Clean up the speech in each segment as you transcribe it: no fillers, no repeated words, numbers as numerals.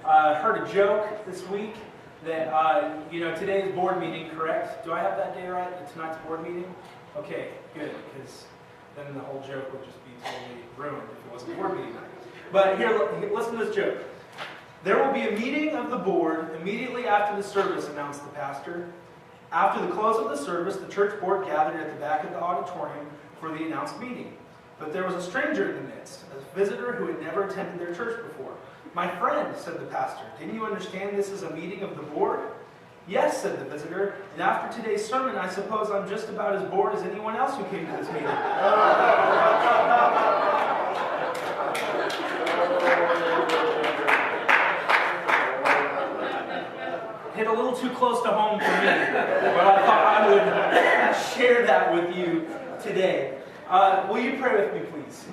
heard a joke this week that, today's board meeting, correct? Do I have that day right? Tonight's board meeting? Okay, good, because then the whole joke would just be totally ruined if it wasn't board meeting night. But here, listen to this joke. There will be a meeting of the board immediately after the service, announced the pastor. After the close of the service, the church board gathered at the back of the auditorium for the announced meeting. But there was a stranger in the midst, a visitor who had never attended their church before. "My friend," said the pastor, "didn't you understand this is a meeting of the board?" "Yes," said the visitor, "and after today's sermon, I suppose I'm just about as bored as anyone else who came to this meeting." Hit a little too close to home for me, but I thought I would share that with you today. Will you pray with me, please?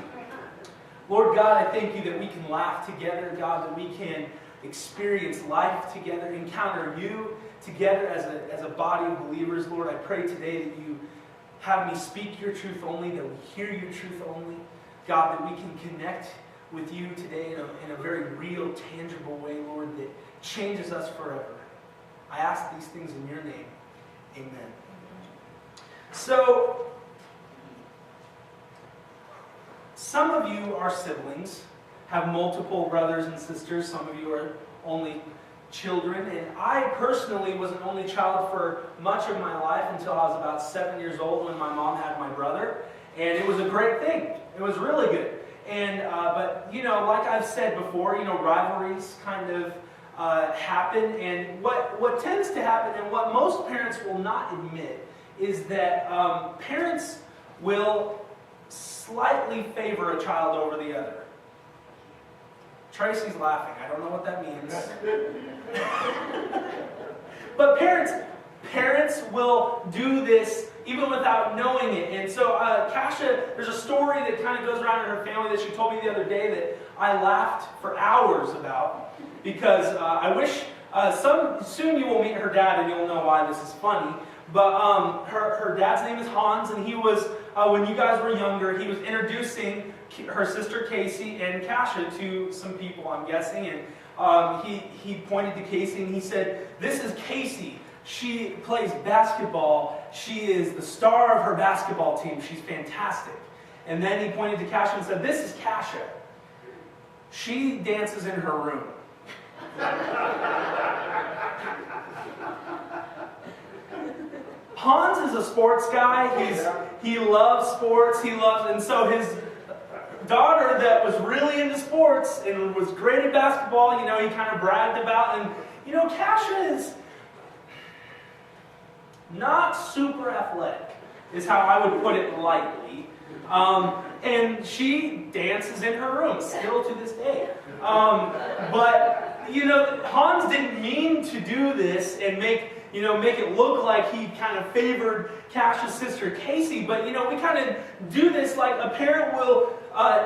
Lord God, I thank you that we can laugh together, God, that we can experience life together, encounter you together as a body of believers. Lord, I pray today that you have me speak your truth only, that we hear your truth only. God, that we can connect with you today in a very real, tangible way, Lord, that changes us forever. I ask these things in your name. Amen. So, some of you are siblings, have multiple brothers and sisters. Some of you are only children. And I personally was an only child for much of my life until I was about 7 years old when my mom had my brother. And it was a great thing. It was really good. And but, like I've said before, rivalries kind of happen. And what tends to happen, and what most parents will not admit, is that parents will slightly favor a child over the other. Tracy's laughing. I don't know what that means. But parents will do this even without knowing it. And so Kasha, there's a story that kind of goes around in her family that she told me the other day that I laughed for hours about, because I wish soon you will meet her dad and you'll know why this is funny. But her dad's name is Hans, and he was, when you guys were younger, he was introducing her sister Casey and Kasha to some people, I'm guessing. And he pointed to Casey and he said, "This is Casey. She plays basketball. She is the star of her basketball team. She's fantastic." And then he pointed to Kasha and said, "This is Kasha. She dances in her room." Hans is a sports guy. He loves sports. And so his daughter that was really into sports and was great at basketball, he kind of bragged about. And, Kasha is not super athletic, is how I would put it lightly. And she dances in her room, still to this day. But, Hans didn't mean to do this and make it look like he kind of favored Kasha's sister Casey. But, we kind of do this like a parent will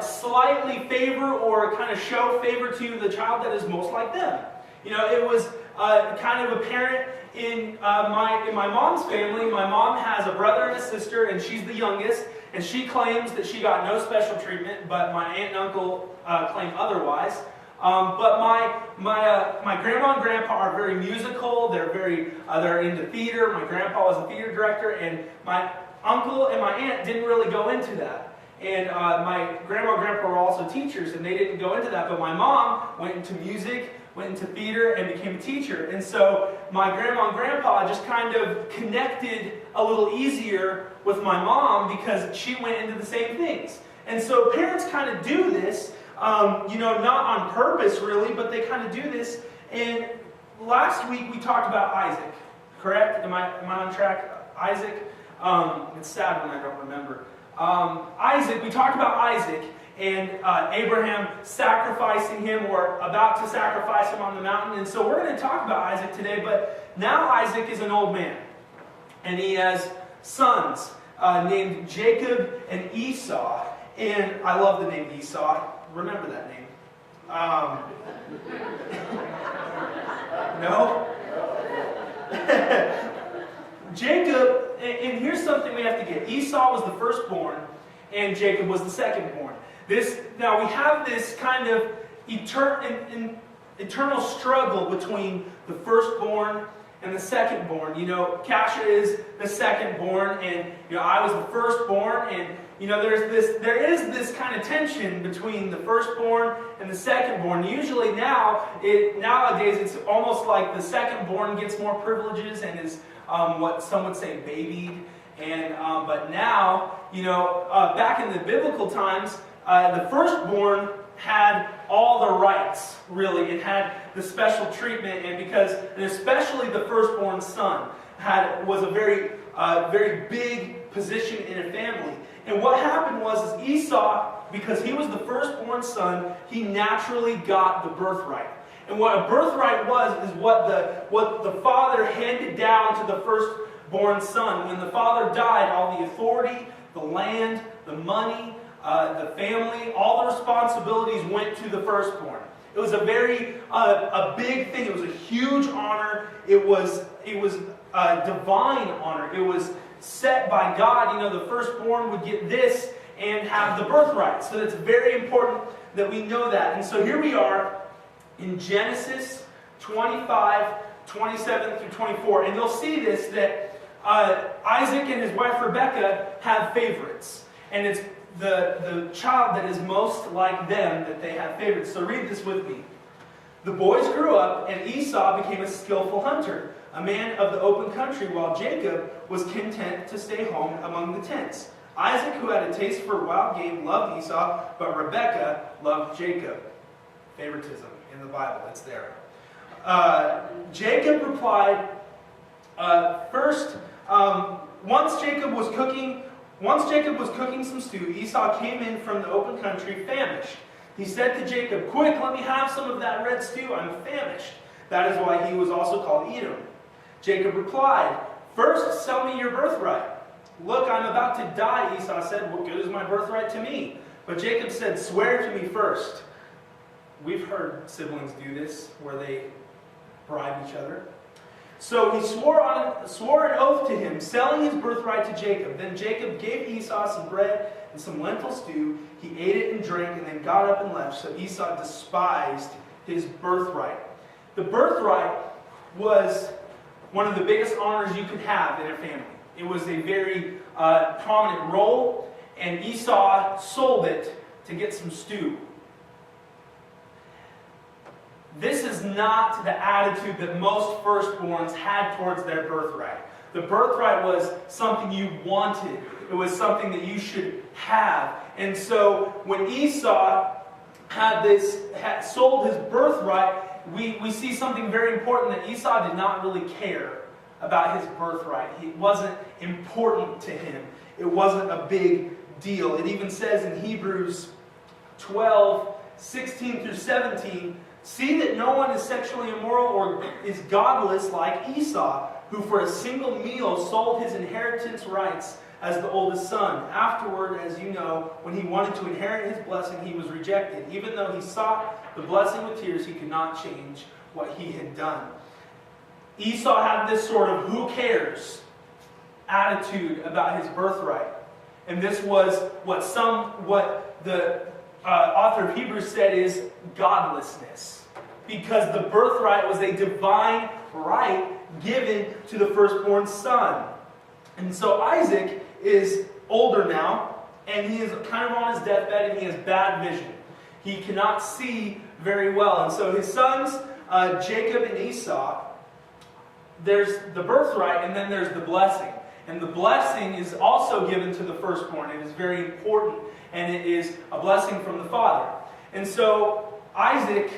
slightly favor or kind of show favor to the child that is most like them. It was kind of apparent in my mom's family. My mom has a brother and a sister, and she's the youngest. And she claims that she got no special treatment, but my aunt and uncle claim otherwise. But my grandma and grandpa are very musical. They're into theater. My grandpa was a theater director, and my uncle and my aunt didn't really go into that. And my grandma and grandpa were also teachers, and they didn't go into that. But my mom went into music, went into theater, and became a teacher. And so my grandma and grandpa just kind of connected a little easier with my mom because she went into the same things. And so parents kind of do this. Not on purpose really, but they kind of do this. And last week we talked about Isaac, correct? Am I on track? Isaac? It's sad when I don't remember. Isaac, we talked about Isaac and Abraham sacrificing him, or about to sacrifice him on the mountain. And so we're going to talk about Isaac today, but now Isaac is an old man. And he has sons named Jacob and Esau. And I love the name Esau. Remember that name. No? Jacob, and here's something we have to get. Esau was the firstborn, and Jacob was the secondborn. Now we have this kind of eternal struggle between the firstborn and the secondborn. You know, Kasha is the secondborn, and I was the firstborn, and there is this kind of tension between the firstborn and the secondborn. Usually nowadays it's almost like the secondborn gets more privileges and is what some would say babied. And but now, back in the biblical times, the firstborn had all the rights. Really, it had the special treatment, and especially the firstborn son was a very big position in a family. And what happened was Esau, because he was the firstborn son, he naturally got the birthright. And what a birthright is what the father handed down to the firstborn son. When the father died, all the authority, the land, the money, the family, all the responsibilities went to the firstborn. It was a big thing. It was a huge honor. It was a divine honor. It was set by God. The firstborn would get this and have the birthright. So it's very important that we know that. And so here we are in Genesis 25, 27 through 24. And you'll see this, that Isaac and his wife Rebekah have favorites. And it's the child that is most like them that they have favorites. So read this with me. The boys grew up, and Esau became a skillful hunter, a man of the open country, while Jacob was content to stay home among the tents. Isaac, who had a taste for wild game, loved Esau, but Rebekah loved Jacob. Favoritism in the Bible, it's there. Jacob replied, once Jacob was cooking some stew, Esau came in from the open country famished. He said to Jacob, "Quick, let me have some of that red stew. I'm famished." That is why he was also called Edom. Jacob replied, "First, sell me your birthright." "Look, I'm about to die," Esau said. "What good is my birthright to me?" But Jacob said, "Swear to me first." We've heard siblings do this, where they bribe each other. So he swore an oath to him, selling his birthright to Jacob. Then Jacob gave Esau some bread and some lentil stew. He ate it and drank, and then got up and left. So Esau despised his birthright. The birthright was one of the biggest honors you could have in a family. It was a very prominent role, and Esau sold it to get some stew. This is not the attitude that most firstborns had towards their birthright. The birthright was something you wanted. It was something that you should have. And so when Esau had sold his birthright, we see something very important, that Esau did not really care about his birthright. It wasn't important to him. It wasn't a big deal. It even says in Hebrews 12, 16 through 17, "See that no one is sexually immoral or is godless like Esau, who for a single meal sold his inheritance rights as the oldest son. Afterward, as you know, when he wanted to inherit his blessing, he was rejected. Even though he sought the blessing with tears, he could not change what he had done." Esau had this sort of "who cares" attitude about his birthright. And this was what the author of Hebrews said is godlessness. Because the birthright was a divine right given to the firstborn son. And so Isaac is older now, and he is kind of on his deathbed, and he has bad vision. He cannot see very well. And so his sons, Jacob and Esau, there's the birthright, and then there's the blessing. And the blessing is also given to the firstborn. It is very important, and it is a blessing from the father. And so Isaac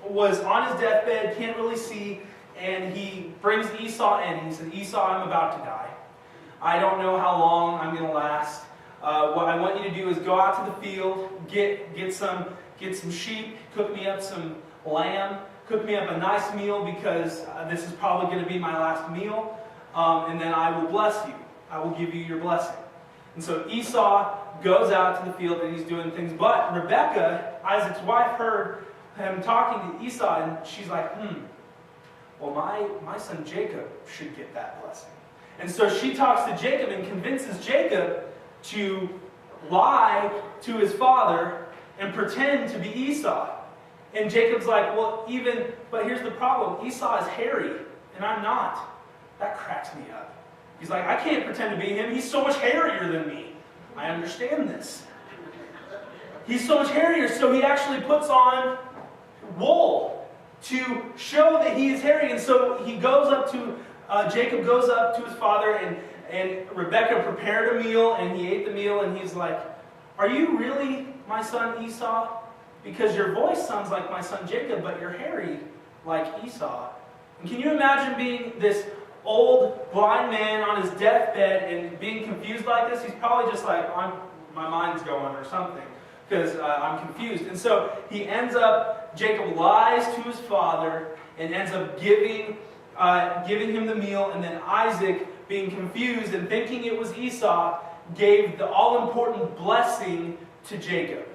was on his deathbed, can't really see, and he brings Esau in. He said, "Esau, I'm about to die. I don't know how long I'm going to last. What I want you to do is go out to the field, get some sheep, cook me up some lamb, cook me up a nice meal, because this is probably going to be my last meal, and then I will bless you. I will give you your blessing." And so Esau goes out to the field, and he's doing things. But Rebekah, Isaac's wife, heard him talking to Esau, and she's like, well, my son Jacob should get that blessing. And so she talks to Jacob and convinces Jacob to lie to his father and pretend to be Esau. And Jacob's like, well, but here's the problem. Esau is hairy, and I'm not. That cracks me up. He's like, I can't pretend to be him. He's so much hairier than me. I understand this. He's so much hairier, so he actually puts on wool to show that he is hairy. And so he goes up to, Jacob goes up to his father, and Rebekah prepared a meal, and he ate the meal, and he's like, are you really my son Esau? Because your voice sounds like my son Jacob, but you're hairy like Esau. And can you imagine being this old blind man on his deathbed and being confused like this? He's probably just like, my mind's going or something, because I'm confused. And so Jacob lies to his father and ends up giving him the meal, and then Isaac, being confused and thinking it was Esau, gave the all-important blessing to Jacob.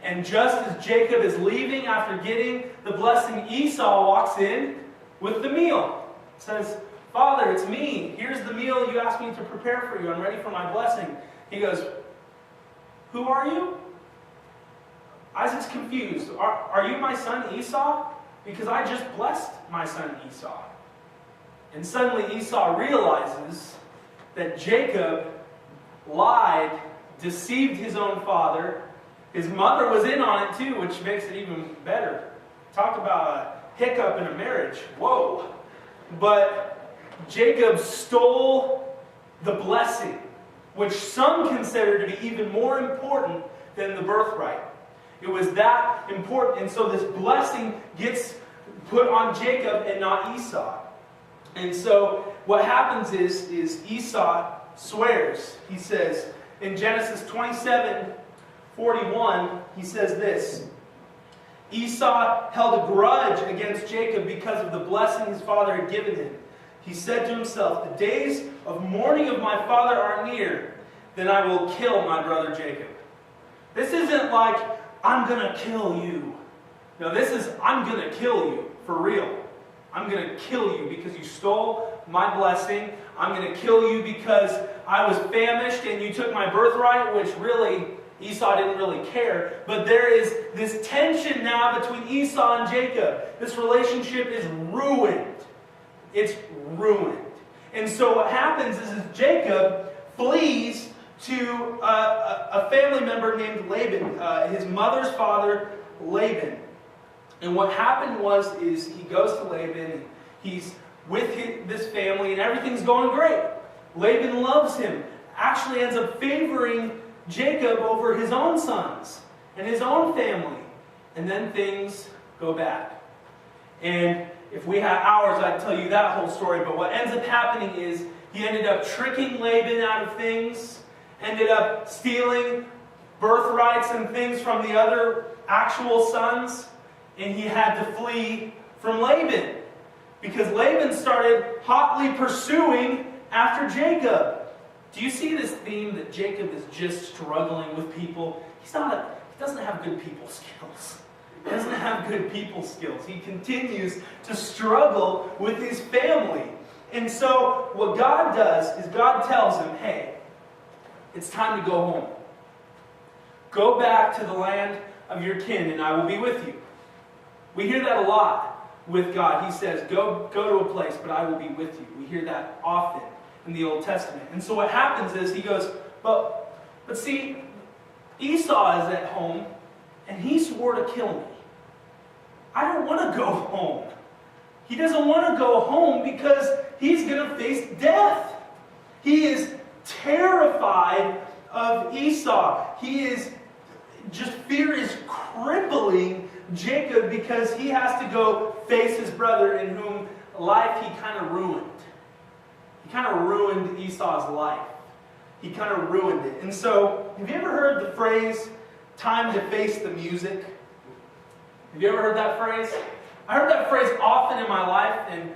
And just as Jacob is leaving after getting the blessing, Esau walks in with the meal. Says, Father, it's me. Here's the meal you asked me to prepare for you. I'm ready for my blessing. He goes, who are you? Isaac's confused. Are you my son Esau? Because I just blessed my son Esau. And suddenly Esau realizes that Jacob lied, deceived his own father. His mother was in on it too, which makes it even better. Talk about a hiccup in a marriage. Whoa. But Jacob stole the blessing, which some consider to be even more important than the birthright. It was that important. And so this blessing gets put on Jacob and not Esau. And so what happens is Esau swears. He says, in Genesis 27:41, he says this, Esau held a grudge against Jacob because of the blessing his father had given him. He said to himself, the days of mourning of my father are near, then I will kill my brother Jacob. This isn't like, I'm going to kill you. No, this is, I'm going to kill you, for real. I'm going to kill you because you stole my blessing. I'm going to kill you because I was famished and you took my birthright, which really, Esau didn't really care. But there is this tension now between Esau and Jacob. This relationship is ruined. It's ruined. And so what happens is Jacob flees to a family member named Laban, his mother's father, Laban. And what happened is he goes to Laban, and he's with this family, and everything's going great. Laban loves him, actually ends up favoring Jacob over his own sons and his own family. And then things go bad. And if we had hours, I'd tell you that whole story. But what ends up happening is he ended up tricking Laban out of things, ended up stealing birthrights and things from the other actual sons. And he had to flee from Laban because Laban started hotly pursuing after Jacob. Do you see this theme that Jacob is just struggling with people? He doesn't have good people skills. He doesn't have good people skills. He continues to struggle with his family. And so what God does is God tells him, hey, it's time to go home. Go back to the land of your kin and I will be with you. We hear that a lot with God. He says, go to a place, but I will be with you. We hear that often in the Old Testament. And so what happens is he goes, but see, Esau is at home, and he swore to kill me. I don't want to go home. He doesn't want to go home because he's going to face death. He is terrified of Esau. Fear is crippling Jacob because he has to go face his brother in whom life he kind of ruined. He kind of ruined Esau's life. He kind of ruined it. And so, have you ever heard the phrase, time to face the music? Have you ever heard that phrase? I heard that phrase often in my life, and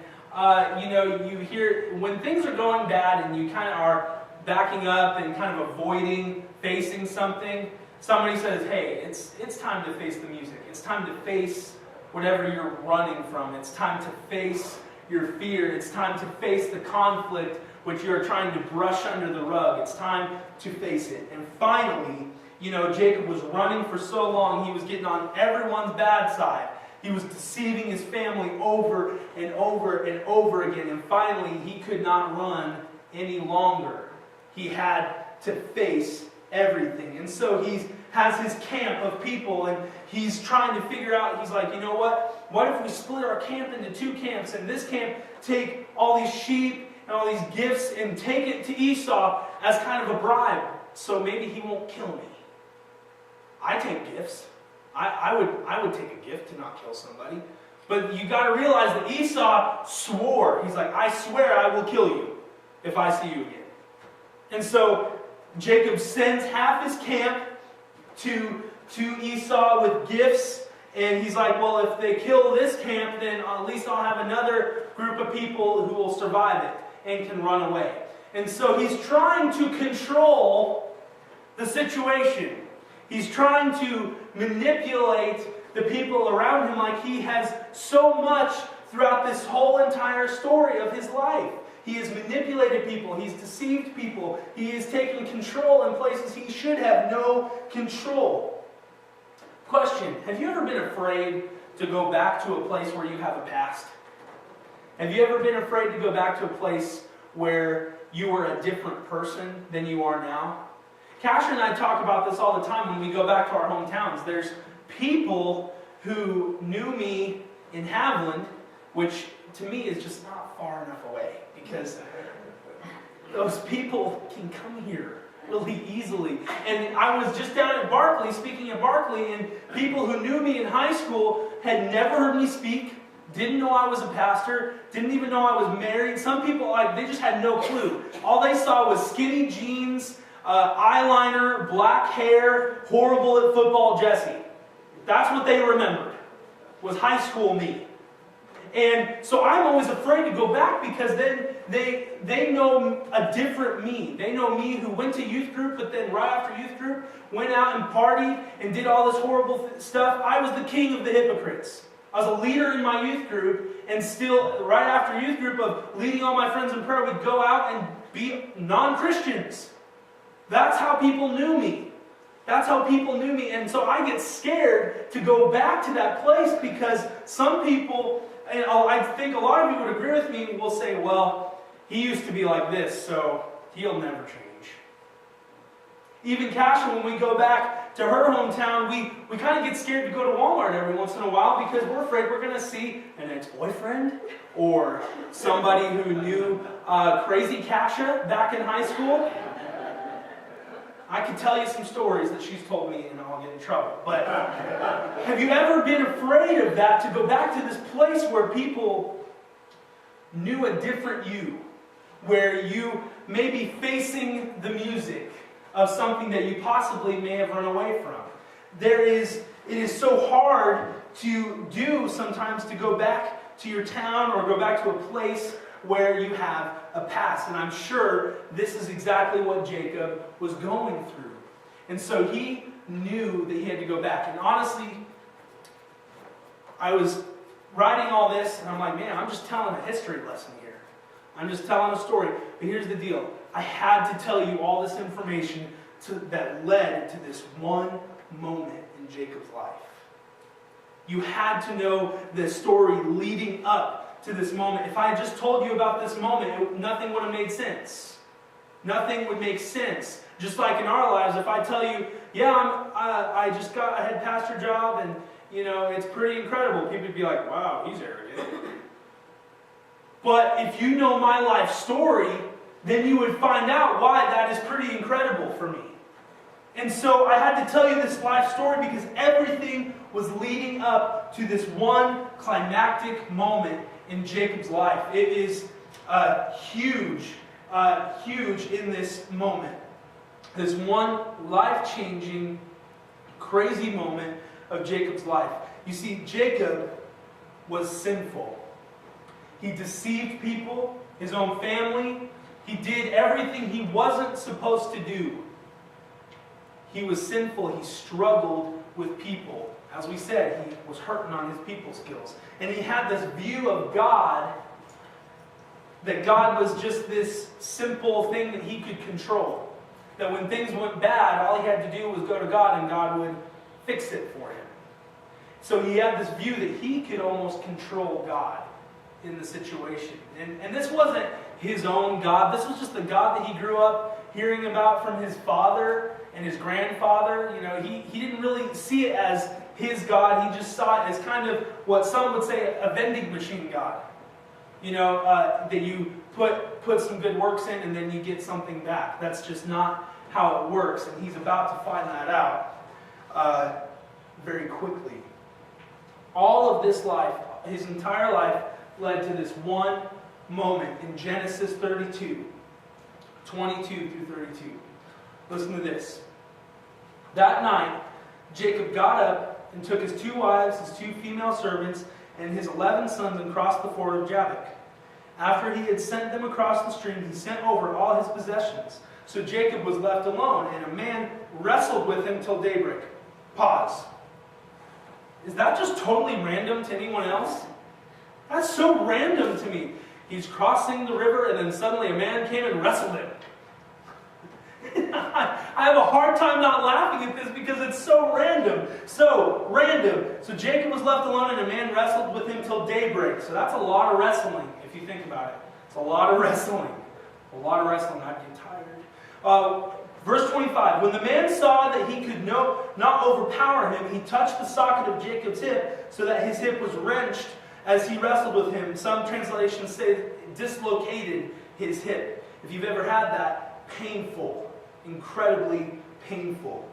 you hear when things are going bad and you kind of are backing up and kind of avoiding facing something. Somebody says, hey, it's time to face the music. It's time to face whatever you're running from. It's time to face your fear. It's time to face the conflict which you are trying to brush under the rug. It's time to face it. And finally, Jacob was running for so long, he was getting on everyone's bad side. He was deceiving his family over and over and over again. And finally, he could not run any longer. He had to face everything. And so he has his camp of people, and he's trying to figure out, he's like, you know what? What if we split our camp into 2 camps, and this camp take all these sheep and all these gifts and take it to Esau as kind of a bribe, so maybe he won't kill me. I take gifts. I would take a gift to not kill somebody. But you got to realize that Esau swore. He's like, I swear I will kill you if I see you again. And so Jacob sends half his camp to Esau with gifts. And he's like, well, if they kill this camp, then at least I'll have another group of people who will survive it and can run away. And so he's trying to control the situation. He's trying to manipulate the people around him like he has so much throughout this whole entire story of his life. He has manipulated people. He's deceived people. He is taking control in places he should have no control. Question, have you ever been afraid to go back to a place where you have a past? Have you ever been afraid to go back to a place where you were a different person than you are now? Kasha and I talk about this all the time when we go back to our hometowns. There's people who knew me in Haviland, which to me is just not far enough away, because those people can come here really easily. And I was just down at Barclay, speaking at Barclay, and people who knew me in high school had never heard me speak, didn't know I was a pastor, didn't even know I was married. Some people, they just had no clue. All they saw was skinny jeans, eyeliner, black hair, horrible at football Jesse. That's what they remembered, was high school me. And so I'm always afraid to go back, because then they know a different me. They know me who went to youth group, but then right after youth group went out and partied and did all this horrible stuff. I was the king of the hypocrites. I was a leader in my youth group, and still right after youth group of leading all my friends in prayer, we'd go out and be non-Christians. That's how people knew me. That's how people knew me. And so I get scared to go back to that place, because some people, and I think a lot of you would agree with me, will say, well, he used to be like this, so he'll never change. Even Kasha, when we go back to her hometown, we kind of get scared to go to Walmart every once in a while, because we're afraid we're going to see an ex-boyfriend or somebody who knew crazy Kasha back in high school. I could tell you some stories that she's told me and I'll get in trouble. But have you ever been afraid of that, to go back to this place where people knew a different you, where you may be facing the music of something that you possibly may have run away from? It is so hard to do sometimes, to go back to your town or go back to a place where you have a past. And I'm sure this is exactly what Jacob was going through. And so he knew that he had to go back. And honestly, I was writing all this, and I'm like, man, I'm just telling a history lesson here. I'm just telling a story. But here's the deal. I had to tell you all this information that led to this one moment in Jacob's life. You had to know the story leading up to this moment. If I had just told you about this moment, nothing would have made sense. Nothing would make sense. Just like in our lives, if I tell you, yeah, I just got a head pastor job, and it's pretty incredible, people would be like, wow, he's arrogant. But if you know my life story, then you would find out why that is pretty incredible for me. And so I had to tell you this life story, because everything was leading up to this one climactic moment in Jacob's life. It is huge in this moment. This one life-changing, crazy moment of Jacob's life. You see, Jacob was sinful. He deceived people, his own family. He did everything he wasn't supposed to do. He was sinful. He struggled with people. As we said, he was hurting on his people skills. And he had this view of God That God was just this simple thing that he could control. That when things went bad, all he had to do was go to God and God would fix it for him. So he had this view that he could almost control God in the situation. And this wasn't his own God. This was just the God that he grew up hearing about from his father and his grandfather. You know, he didn't really see it as his God. He just saw it as kind of what some would say a vending machine God. You know, that you put some good works in and then you get something back. That's just not how it works. And he's about to find that out very quickly. All of this life, his entire life, led to this one moment in Genesis 32, 22 through 32. Listen to this. That night, Jacob got up and took his 2 wives, his 2 female servants, and his 11 sons and crossed the ford of Jabbok. After he had sent them across the stream, he sent over all his possessions. So Jacob was left alone, and a man wrestled with him till daybreak. Pause. Is that just totally random to anyone else? That's so random to me. He's crossing the river, and then suddenly a man came and wrestled him. I have a hard time not laughing at this because it's so random. So random. So Jacob was left alone, and a man wrestled with him till daybreak. So that's a lot of wrestling, if you think about it. It's a lot of wrestling. A lot of wrestling. I'd get tired. Verse 25. When the man saw that he could not overpower him, he touched the socket of Jacob's hip, so that his hip was wrenched as he wrestled with him. Some translations say dislocated his hip. If you've ever had that, painful. Incredibly painful.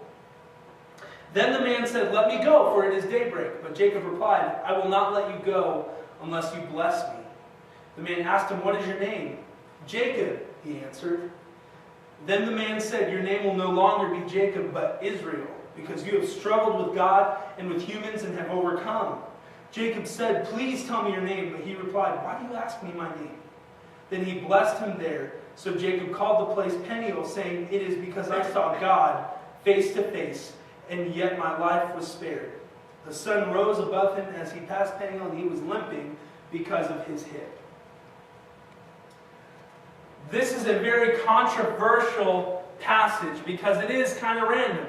Then the man said, "Let me go, for it is daybreak." But Jacob replied, "I will not let you go unless you bless me." The man asked him, "What is your name?" "Jacob," he answered. Then the man said, "Your name will no longer be Jacob, but Israel, because you have struggled with God and with humans and have overcome." Jacob said, "Please tell me your name." But he replied, "Why do you ask me my name?" Then he blessed him there. So Jacob called the place Peniel, saying, "It is because I saw God face to face, and yet my life was spared." The sun rose above him as he passed Peniel, and he was limping because of his hip. This is a very controversial passage because it is kind of random.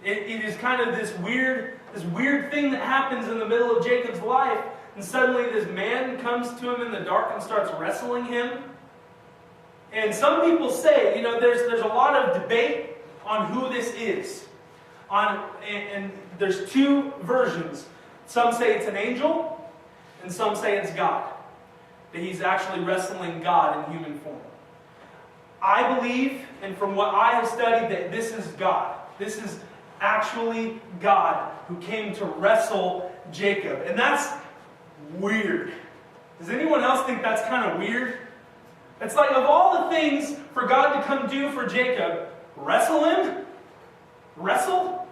It is kind of this weird thing that happens in the middle of Jacob's life, and suddenly this man comes to him in the dark and starts wrestling him. And some people say, you know, there's a lot of debate on who this is. And there's 2 versions. Some say it's an angel, and some say it's God. That he's actually wrestling God in human form. I believe, and from what I have studied, that this is God. This is actually God who came to wrestle Jacob. And that's weird. Does anyone else think that's kind of weird? It's like, of all the things for God to come do for Jacob, wrestle him? Wrestle?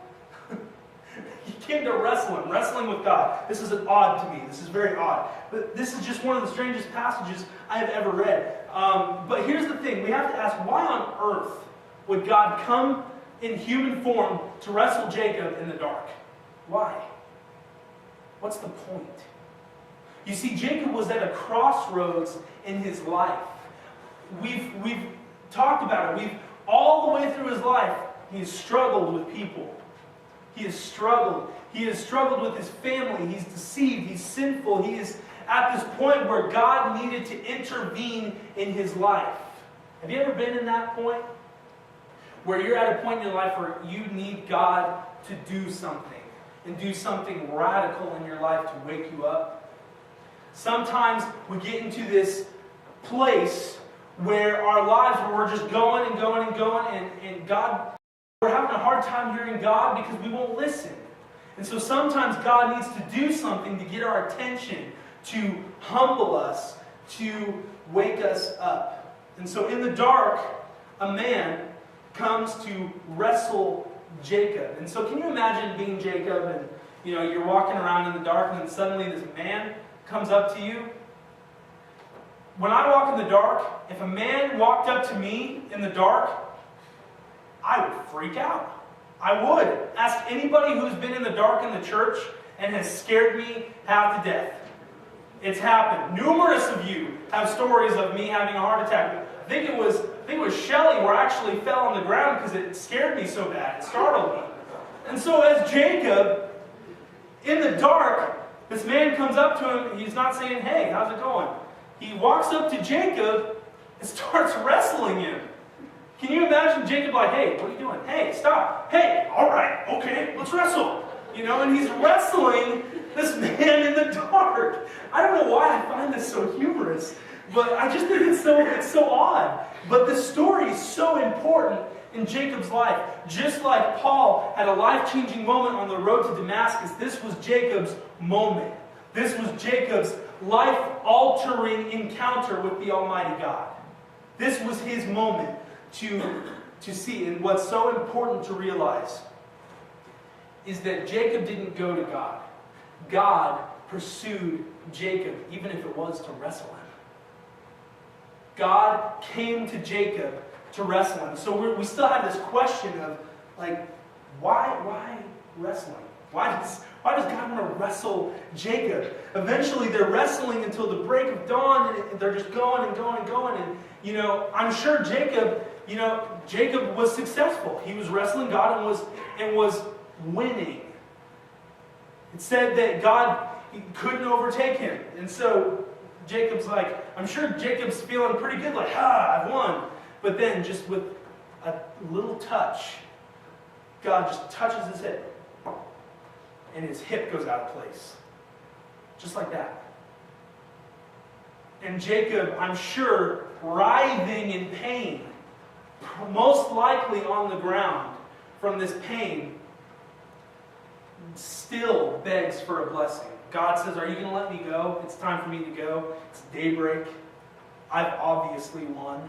He came to wrestle him, wrestling with God. This is odd to me. This is very odd. But this is just one of the strangest passages I have ever read. But here's the thing. We have to ask, why on earth would God come in human form to wrestle Jacob in the dark? Why? What's the point? You see, Jacob was at a crossroads in his life. We've talked about it. All the way through his life, he has struggled with people. He has struggled. He has struggled with his family. He's deceived. He's sinful. He is at this point where God needed to intervene in his life. Have you ever been in that point? Where you're at a point in your life where you need God to do something. And do something radical in your life to wake you up. Sometimes we get into this place where our lives, where we're just going and going and going, and God, we're having a hard time hearing God because we won't listen. And so sometimes God needs to do something to get our attention, to humble us, to wake us up. And so in the dark, a man comes to wrestle Jacob. And so can you imagine being Jacob and you're walking around in the dark and then suddenly this man comes up to you? When I walk in the dark, if a man walked up to me in the dark, I would freak out. I would. Ask anybody who's been in the dark in the church and has scared me half to death. It's happened. Numerous of you have stories of me having a heart attack. I think it was Shelly where I actually fell on the ground because it scared me so bad. It startled me. And so as Jacob, in the dark, this man comes up to him. He's not saying, hey, how's it going? He walks up to Jacob and starts wrestling him. Can you imagine Jacob like, hey, what are you doing? Hey, stop. Hey, all right, okay, let's wrestle. And he's wrestling this man in the dark. I don't know why I find this so humorous, but I just think it's so odd. But the story is so important in Jacob's life. Just like Paul had a life-changing moment on the road to Damascus, this was Jacob's moment. This was Jacob's life-altering encounter with the Almighty God. This was his moment to see. And what's so important to realize is that Jacob didn't go to God. God pursued Jacob, even if it was to wrestle him. God came to Jacob to wrestle him. So we still have this question of, like, why wrestling? Why does God want to wrestle Jacob? Eventually they're wrestling until the break of dawn, and they're just going and going and going. And, I'm sure Jacob was successful. He was wrestling God and was winning. It said that God couldn't overtake him. And so Jacob's like, I'm sure Jacob's feeling pretty good, like, I've won. But then just with a little touch, God just touches his hip. And his hip goes out of place. Just like that. And Jacob, I'm sure, writhing in pain, most likely on the ground from this pain, still begs for a blessing. God says, are you going to let me go? It's time for me to go. It's daybreak. I've obviously won.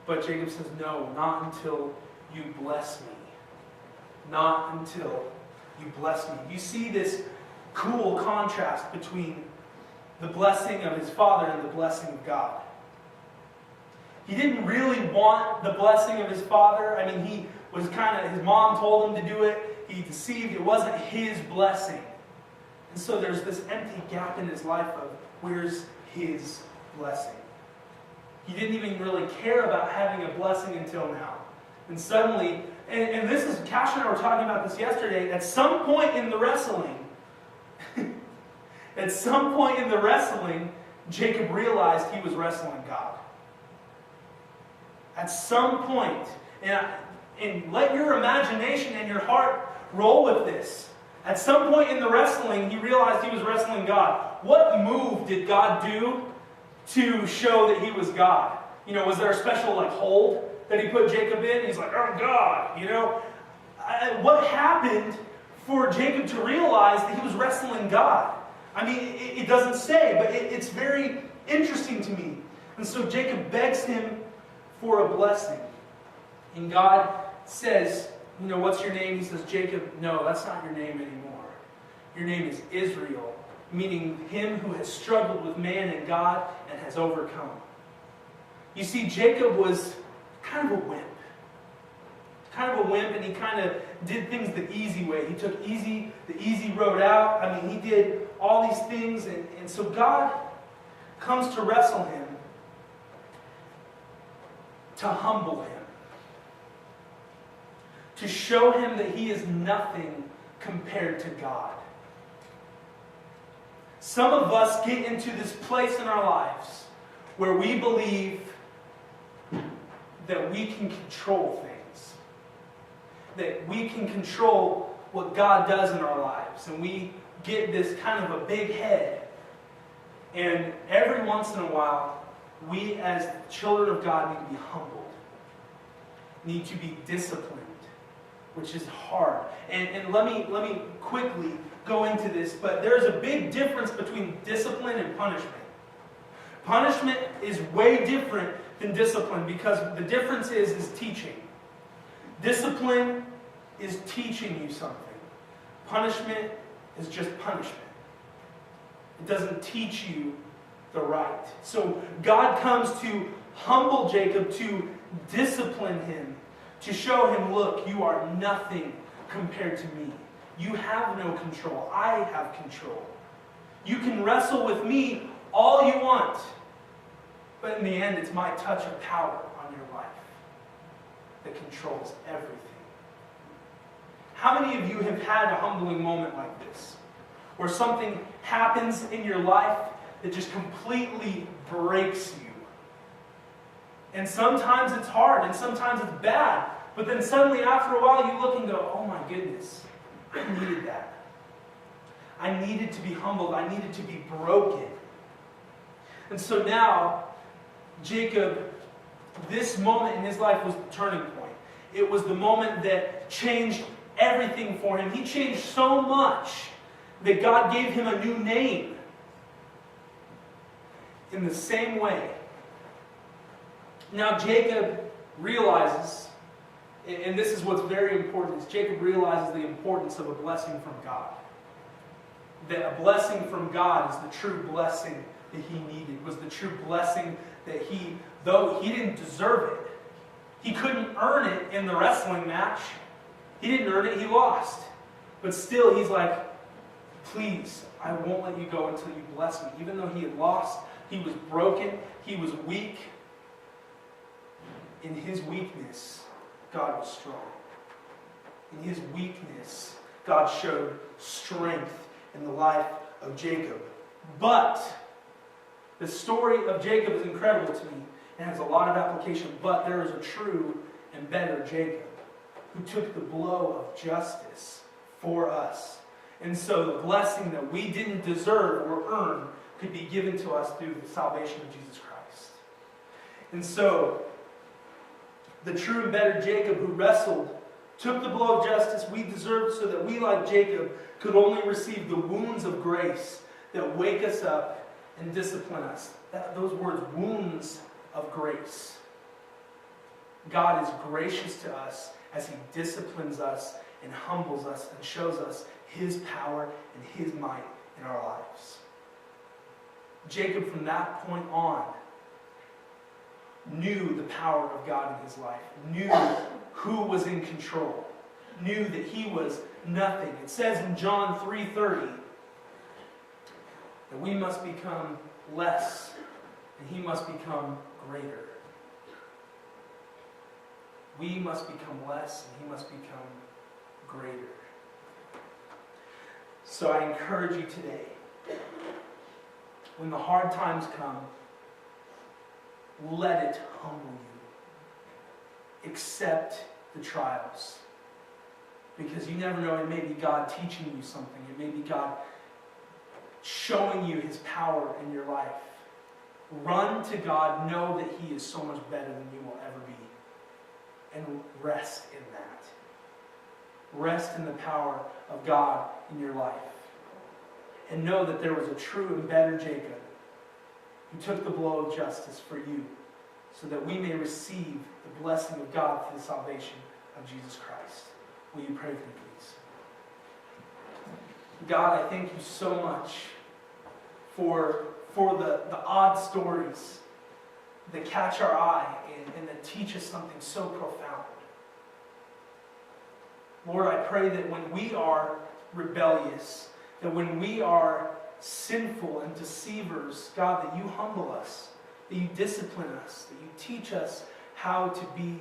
But Jacob says, no, not until you bless me. Not until you bless me. You see this cool contrast between the blessing of his father and the blessing of God. He didn't really want the blessing of his father. I mean, he was his mom told him to do it. He deceived. It wasn't his blessing. And so there's this empty gap in his life of, where's his blessing? He didn't even really care about having a blessing until now. And suddenly, and this is, Cash and I were talking about this yesterday, at some point in the wrestling, Jacob realized he was wrestling God. At some point, and let your imagination and your heart roll with this. At some point in the wrestling, he realized he was wrestling God. What move did God do to show that he was God? Was there a special hold that he put Jacob in? He's like, I'm God. What happened for Jacob to realize that he was wrestling God? I mean, it doesn't say, but it's very interesting to me. And so Jacob begs him for a blessing. And God says, what's your name? He says, Jacob. No, that's not your name anymore. Your name is Israel, meaning him who has struggled with man and God and has overcome. You see, Jacob was kind of a wimp. And he kind of did things the easy way. He took the easy road out. I mean, he did all these things. And so God comes to wrestle him, to humble him, to show him that he is nothing compared to God. Some of us get into this place in our lives where we believe that we can control things, that we can control what God does in our lives, and we get this kind of a big head. And every once in a while, we as children of God need to be humbled, need to be disciplined, which is hard. And let me quickly go into this, but there's a big difference between discipline and punishment. Punishment is way different than discipline because the difference is teaching. Discipline is teaching you something. Punishment is just punishment. It doesn't teach you the right. So God comes to humble Jacob, to discipline him, to show him, look, you are nothing compared to me. You have no control. I have control. You can wrestle with me all you want, but in the end, it's my touch of power on your life that controls everything. How many of you have had a humbling moment like this, where something happens in your life that just completely breaks you? And sometimes it's hard, and sometimes it's bad, but then suddenly after a while you look and go, oh my goodness, I needed that. I needed to be humbled. I needed to be broken. And so now, Jacob, this moment in his life was the turning point. It was the moment that changed everything for him. He changed so much that God gave him a new name. In the same way, now Jacob realizes, and this is what's very important, is Jacob realizes the importance of a blessing from God. That a blessing from God is the true blessing that he needed, was the true blessing that though he didn't deserve it, he couldn't earn it in the wrestling match. He didn't earn it, he lost. But still, he's like, please, I won't let you go until you bless me. Even though he had lost, he was broken, he was weak. In his weakness, God was strong. In his weakness, God showed strength in the life of Jacob. But the story of Jacob is incredible to me. It has a lot of application, but there is a true and better Jacob who took the blow of justice for us. And so the blessing that we didn't deserve or earn could be given to us through the salvation of Jesus Christ. And so, the true and better Jacob who wrestled, took the blow of justice we deserved so that we, like Jacob, could only receive the wounds of grace that wake us up and discipline us. Those words, wounds of grace. God is gracious to us as he disciplines us and humbles us and shows us his power and his might in our lives. Jacob, from that point on, knew the power of God in his life, knew who was in control, knew that he was nothing. It says in John 3:30 that we must become less and he must become greater. We must become less and he must become greater. So I encourage you today, when the hard times come, let it humble you. Accept the trials. Because you never know, it may be God teaching you something. It may be God showing you his power in your life. Run to God. Know that he is so much better than you will ever be. And rest in that. Rest in the power of God in your life. And know that there was a true and better Jacob who took the blow of justice for you so that we may receive the blessing of God through the salvation of Jesus Christ. Will you pray for me, please? God, I thank you so much for the odd stories that catch our eye and that teach us something so profound. Lord, I pray that when we are rebellious, that when we are sinful and deceivers, God, that you humble us, that you discipline us, that you teach us how to be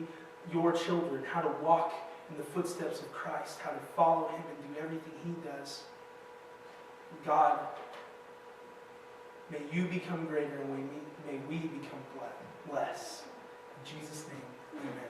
your children, how to walk in the footsteps of Christ, how to follow him and do everything he does. God, may you become greater and may we become less. In Jesus' name, amen.